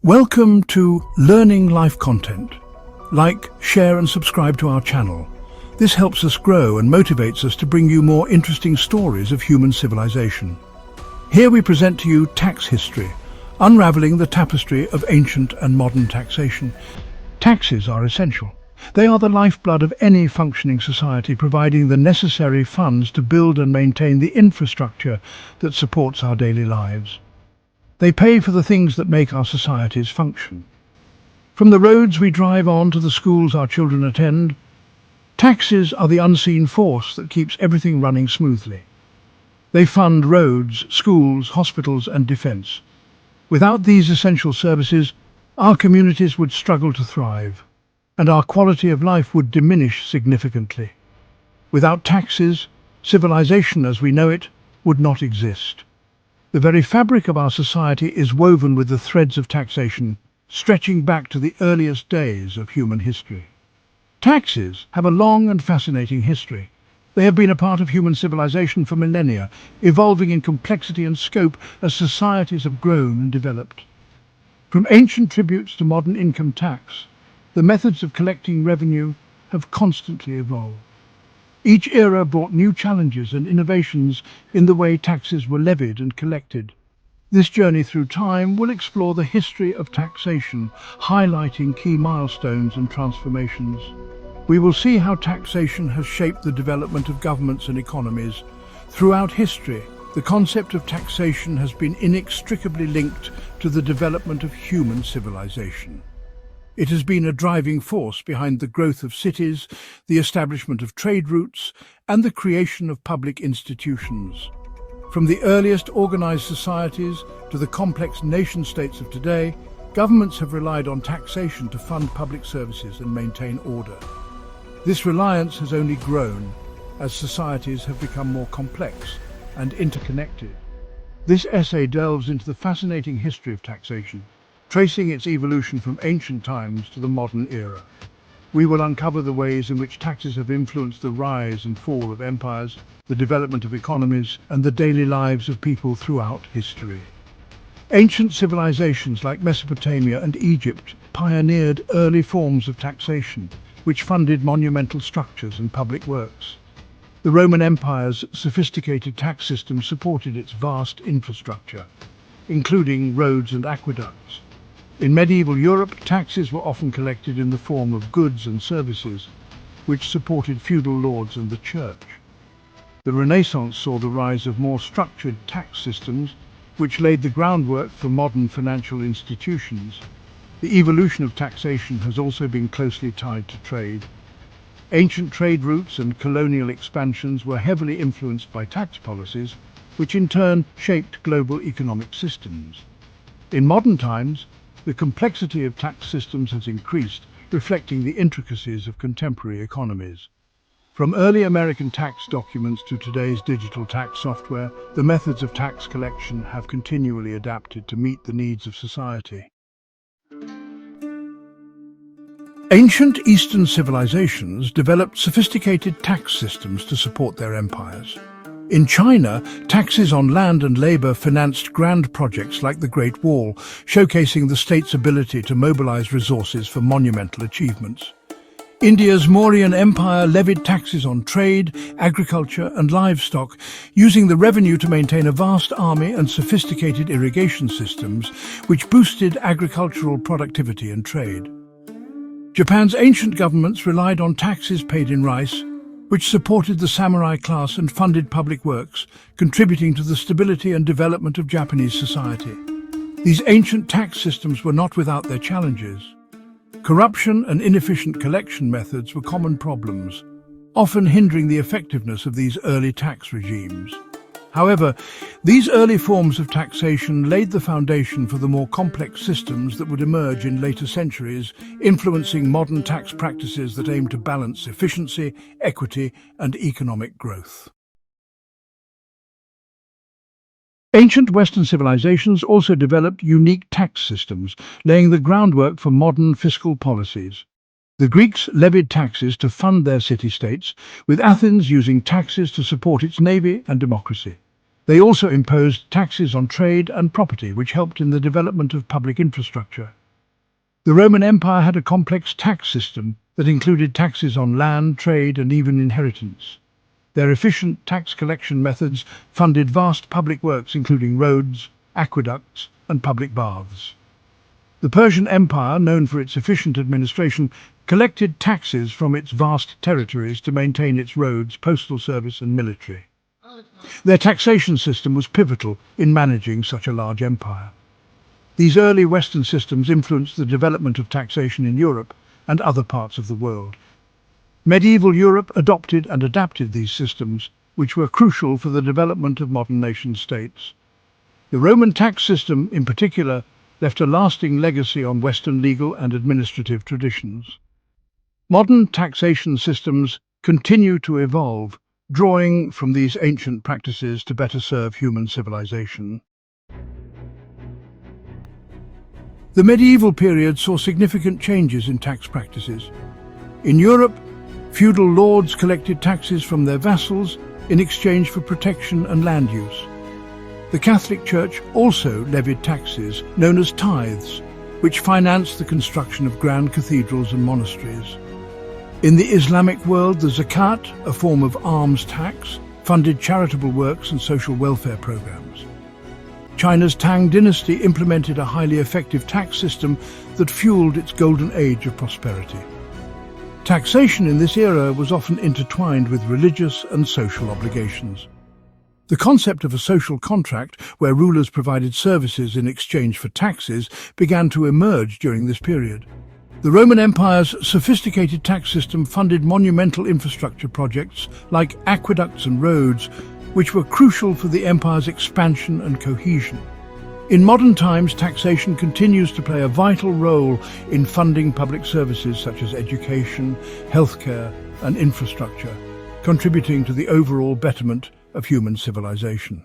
Welcome to Learning Life Content. Like, share and subscribe to our channel. This helps us grow and motivates us to bring you more interesting stories of human civilization. Here we present to you Tax History, unraveling the tapestry of ancient and modern taxation. Taxes are essential. They are the lifeblood of any functioning society, providing the necessary funds to build and maintain the infrastructure that supports our daily lives. They pay for the things that make our societies function. From the roads we drive on to the schools our children attend, taxes are the unseen force that keeps everything running smoothly. They fund roads, schools, hospitals and defence. Without these essential services, our communities would struggle to thrive, and our quality of life would diminish significantly. Without taxes, civilization as we know it would not exist. The very fabric of our society is woven with the threads of taxation, stretching back to the earliest days of human history. Taxes have a long and fascinating history. They have been a part of human civilization for millennia, evolving in complexity and scope as societies have grown and developed. From ancient tributes to modern income tax, the methods of collecting revenue have constantly evolved. Each era brought new challenges and innovations in the way taxes were levied and collected. This journey through time will explore the history of taxation, highlighting key milestones and transformations. We will see how taxation has shaped the development of governments and economies. Throughout history, the concept of taxation has been inextricably linked to the development of human civilization. It has been a driving force behind the growth of cities, the establishment of trade routes, and the creation of public institutions. From the earliest organized societies to the complex nation-states of today, governments have relied on taxation to fund public services and maintain order. This reliance has only grown as societies have become more complex and interconnected. This essay delves into the fascinating history of taxation, tracing its evolution from ancient times to the modern era. We will uncover the ways in which taxes have influenced the rise and fall of empires, the development of economies, and the daily lives of people throughout history. Ancient civilizations like Mesopotamia and Egypt pioneered early forms of taxation, which funded monumental structures and public works. The Roman Empire's sophisticated tax system supported its vast infrastructure, including roads and aqueducts. In medieval Europe, taxes were often collected in the form of goods and services, which supported feudal lords and the church. The Renaissance saw the rise of more structured tax systems, which laid the groundwork for modern financial institutions. The evolution of taxation has also been closely tied to trade. Ancient trade routes and colonial expansions were heavily influenced by tax policies, which in turn shaped global economic systems. In modern times, the complexity of tax systems has increased, reflecting the intricacies of contemporary economies. From early American tax documents to today's digital tax software, the methods of tax collection have continually adapted to meet the needs of society. Ancient Eastern civilizations developed sophisticated tax systems to support their empires. In China, taxes on land and labor financed grand projects like the Great Wall, showcasing the state's ability to mobilize resources for monumental achievements. India's Mauryan Empire levied taxes on trade, agriculture and livestock, using the revenue to maintain a vast army and sophisticated irrigation systems, which boosted agricultural productivity and trade. Japan's ancient governments relied on taxes paid in rice, which supported the samurai class and funded public works, contributing to the stability and development of Japanese society. These ancient tax systems were not without their challenges. Corruption and inefficient collection methods were common problems, often hindering the effectiveness of these early tax regimes. However, these early forms of taxation laid the foundation for the more complex systems that would emerge in later centuries, influencing modern tax practices that aim to balance efficiency, equity, and economic growth. Ancient Western civilizations also developed unique tax systems, laying the groundwork for modern fiscal policies. The Greeks levied taxes to fund their city-states, with Athens using taxes to support its navy and democracy. They also imposed taxes on trade and property, which helped in the development of public infrastructure. The Roman Empire had a complex tax system that included taxes on land, trade, and even inheritance. Their efficient tax collection methods funded vast public works including roads, aqueducts, and public baths. The Persian Empire, known for its efficient administration, collected taxes from its vast territories to maintain its roads, postal service, and military. Their taxation system was pivotal in managing such a large empire. These early Western systems influenced the development of taxation in Europe and other parts of the world. Medieval Europe adopted and adapted these systems, which were crucial for the development of modern nation-states. The Roman tax system, in particular, left a lasting legacy on Western legal and administrative traditions. Modern taxation systems continue to evolve, drawing from these ancient practices to better serve human civilization. The medieval period saw significant changes in tax practices. In Europe, feudal lords collected taxes from their vassals in exchange for protection and land use. The Catholic Church also levied taxes, known as tithes, which financed the construction of grand cathedrals and monasteries. In the Islamic world, the zakat, a form of alms tax, funded charitable works and social welfare programs. China's Tang dynasty implemented a highly effective tax system that fueled its golden age of prosperity. Taxation in this era was often intertwined with religious and social obligations. The concept of a social contract, where rulers provided services in exchange for taxes, began to emerge during this period. The Roman Empire's sophisticated tax system funded monumental infrastructure projects like aqueducts and roads, which were crucial for the empire's expansion and cohesion. In modern times, taxation continues to play a vital role in funding public services such as education, healthcare, and infrastructure, contributing to the overall betterment of human civilization.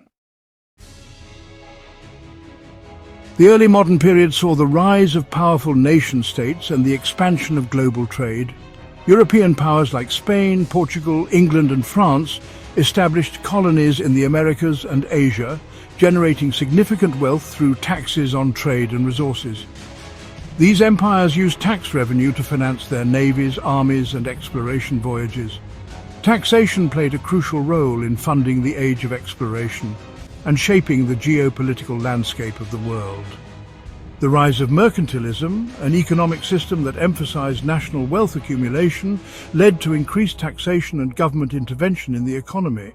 The early modern period saw the rise of powerful nation-states and the expansion of global trade. European powers like Spain, Portugal, England, and France established colonies in the Americas and Asia, generating significant wealth through taxes on trade and resources. These empires used tax revenue to finance their navies, armies, and exploration voyages. Taxation played a crucial role in funding the age of exploration and shaping the geopolitical landscape of the world. The rise of mercantilism, an economic system that emphasized national wealth accumulation, led to increased taxation and government intervention in the economy.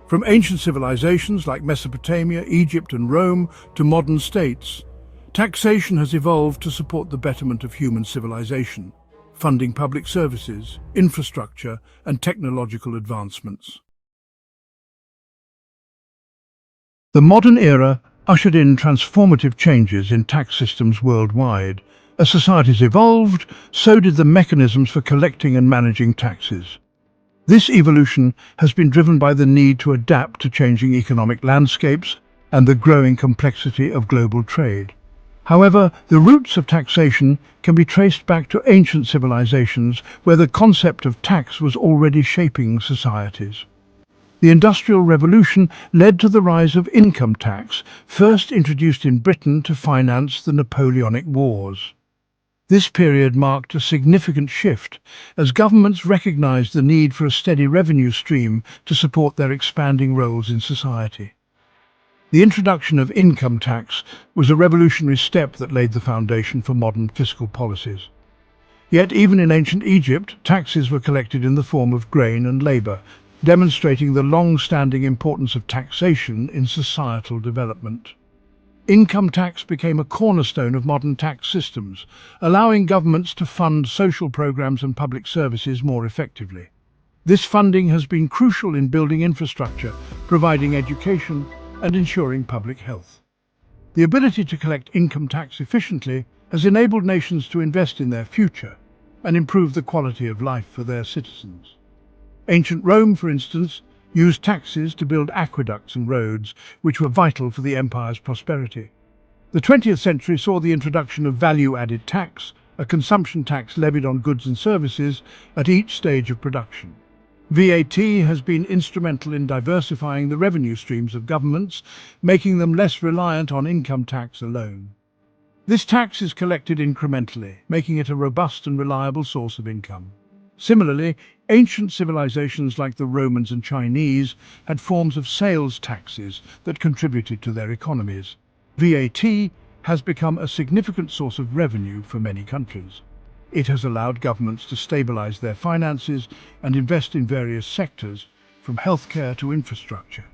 From ancient civilizations like Mesopotamia, Egypt, and Rome to modern states, taxation has evolved to support the betterment of human civilization, funding public services, infrastructure, and technological advancements. The modern era ushered in transformative changes in tax systems worldwide. As societies evolved, so did the mechanisms for collecting and managing taxes. This evolution has been driven by the need to adapt to changing economic landscapes and the growing complexity of global trade. However, the roots of taxation can be traced back to ancient civilizations where the concept of tax was already shaping societies. The Industrial Revolution led to the rise of income tax, first introduced in Britain to finance the Napoleonic Wars. This period marked a significant shift as governments recognized the need for a steady revenue stream to support their expanding roles in society. The introduction of income tax was a revolutionary step that laid the foundation for modern fiscal policies. Yet even in ancient Egypt, taxes were collected in the form of grain and labor, demonstrating the long-standing importance of taxation in societal development. Income tax became a cornerstone of modern tax systems, allowing governments to fund social programs and public services more effectively. This funding has been crucial in building infrastructure, providing education, and ensuring public health. The ability to collect income tax efficiently has enabled nations to invest in their future and improve the quality of life for their citizens. Ancient Rome, for instance, used taxes to build aqueducts and roads, which were vital for the empire's prosperity. The 20th century saw the introduction of value-added tax, a consumption tax levied on goods and services at each stage of production. VAT has been instrumental in diversifying the revenue streams of governments, making them less reliant on income tax alone. This tax is collected incrementally, making it a robust and reliable source of income. Similarly, ancient civilizations like the Romans and Chinese had forms of sales taxes that contributed to their economies. VAT has become a significant source of revenue for many countries. It has allowed governments to stabilize their finances and invest in various sectors, from healthcare to infrastructure.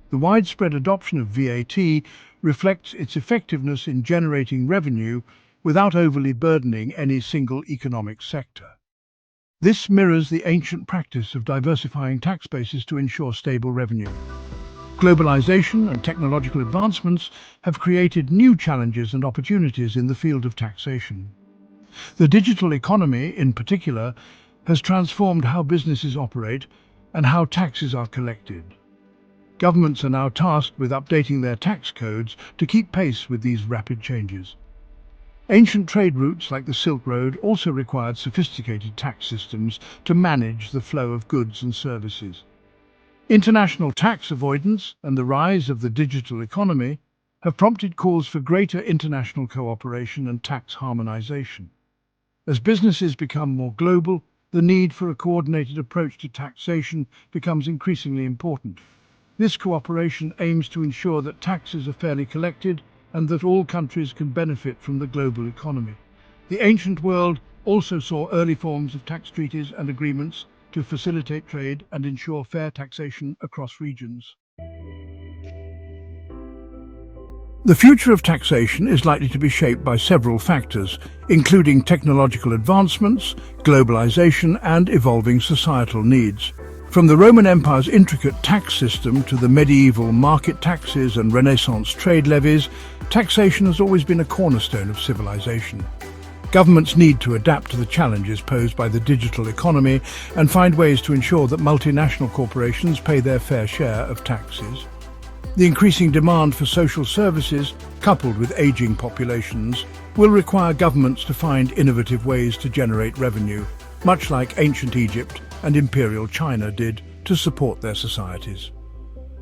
The widespread adoption of VAT reflects its effectiveness in generating revenue without overly burdening any single economic sector. This mirrors the ancient practice of diversifying tax bases to ensure stable revenue. Globalization and technological advancements have created new challenges and opportunities in the field of taxation. The digital economy, in particular, has transformed how businesses operate and how taxes are collected. Governments are now tasked with updating their tax codes to keep pace with these rapid changes. Ancient trade routes like the Silk Road also required sophisticated tax systems to manage the flow of goods and services. International tax avoidance and the rise of the digital economy have prompted calls for greater international cooperation and tax harmonization. As businesses become more global, the need for a coordinated approach to taxation becomes increasingly important. This cooperation aims to ensure that taxes are fairly collected and that all countries can benefit from the global economy. The ancient world also saw early forms of tax treaties and agreements to facilitate trade and ensure fair taxation across regions. The future of taxation is likely to be shaped by several factors, including technological advancements, globalization, and evolving societal needs. From the Roman Empire's intricate tax system to the medieval market taxes and Renaissance trade levies, taxation has always been a cornerstone of civilization. Governments need to adapt to the challenges posed by the digital economy and find ways to ensure that multinational corporations pay their fair share of taxes. The increasing demand for social services, coupled with aging populations, will require governments to find innovative ways to generate revenue, much like ancient Egypt and imperial China did to support their societies.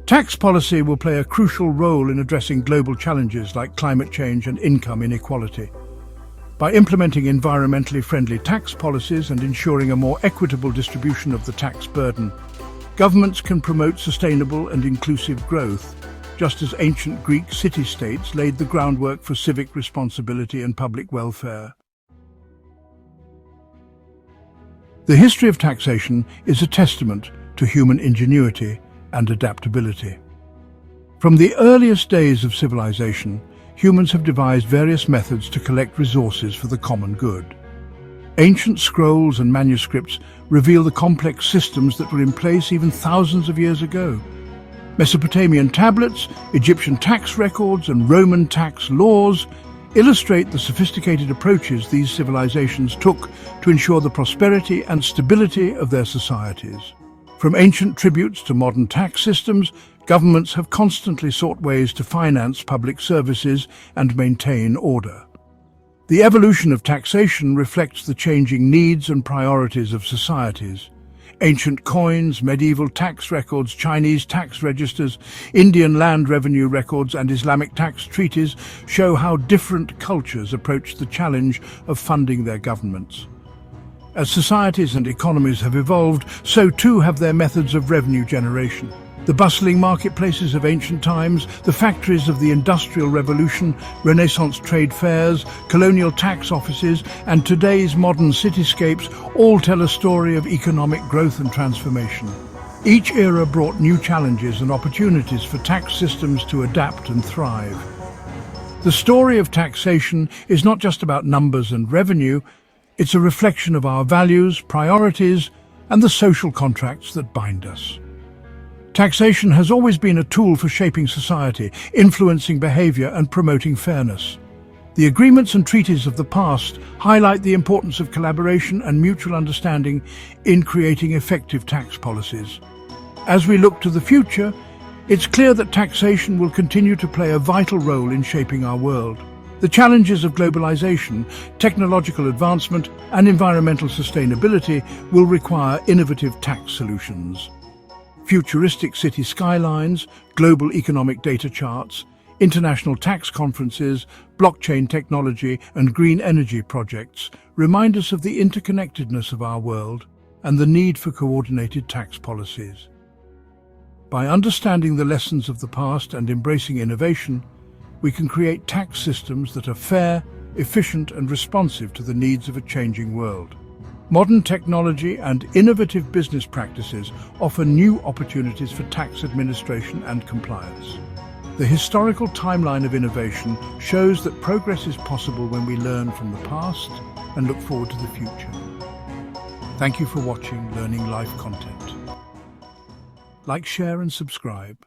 Tax policy will play a crucial role in addressing global challenges like climate change and income inequality. By implementing environmentally friendly tax policies and ensuring a more equitable distribution of the tax burden, governments can promote sustainable and inclusive growth, just as ancient Greek city-states laid the groundwork for civic responsibility and public welfare. The history of taxation is a testament to human ingenuity and adaptability. From the earliest days of civilization, humans have devised various methods to collect resources for the common good. Ancient scrolls and manuscripts reveal the complex systems that were in place even thousands of years ago. Mesopotamian tablets, Egyptian tax records, and Roman tax laws illustrate the sophisticated approaches these civilizations took to ensure the prosperity and stability of their societies. From ancient tributes to modern tax systems, governments have constantly sought ways to finance public services and maintain order. The evolution of taxation reflects the changing needs and priorities of societies. Ancient coins, medieval tax records, Chinese tax registers, Indian land revenue records, and Islamic tax treaties show how different cultures approached the challenge of funding their governments. As societies and economies have evolved, so too have their methods of revenue generation. The bustling marketplaces of ancient times, the factories of the Industrial Revolution, Renaissance trade fairs, colonial tax offices, and today's modern cityscapes all tell a story of economic growth and transformation. Each era brought new challenges and opportunities for tax systems to adapt and thrive. The story of taxation is not just about numbers and revenue, it's a reflection of our values, priorities, and the social contracts that bind us. Taxation has always been a tool for shaping society, influencing behavior and promoting fairness. The agreements and treaties of the past highlight the importance of collaboration and mutual understanding in creating effective tax policies. As we look to the future, it's clear that taxation will continue to play a vital role in shaping our world. The challenges of globalization, technological advancement, and environmental sustainability will require innovative tax solutions. Futuristic city skylines, global economic data charts, international tax conferences, blockchain technology, and green energy projects remind us of the interconnectedness of our world and the need for coordinated tax policies. By understanding the lessons of the past and embracing innovation, we can create tax systems that are fair, efficient, and responsive to the needs of a changing world. Modern technology and innovative business practices offer new opportunities for tax administration and compliance. The historical timeline of innovation shows that progress is possible when we learn from the past and look forward to the future. Thank you for watching Learning Life content. Like, share, and subscribe.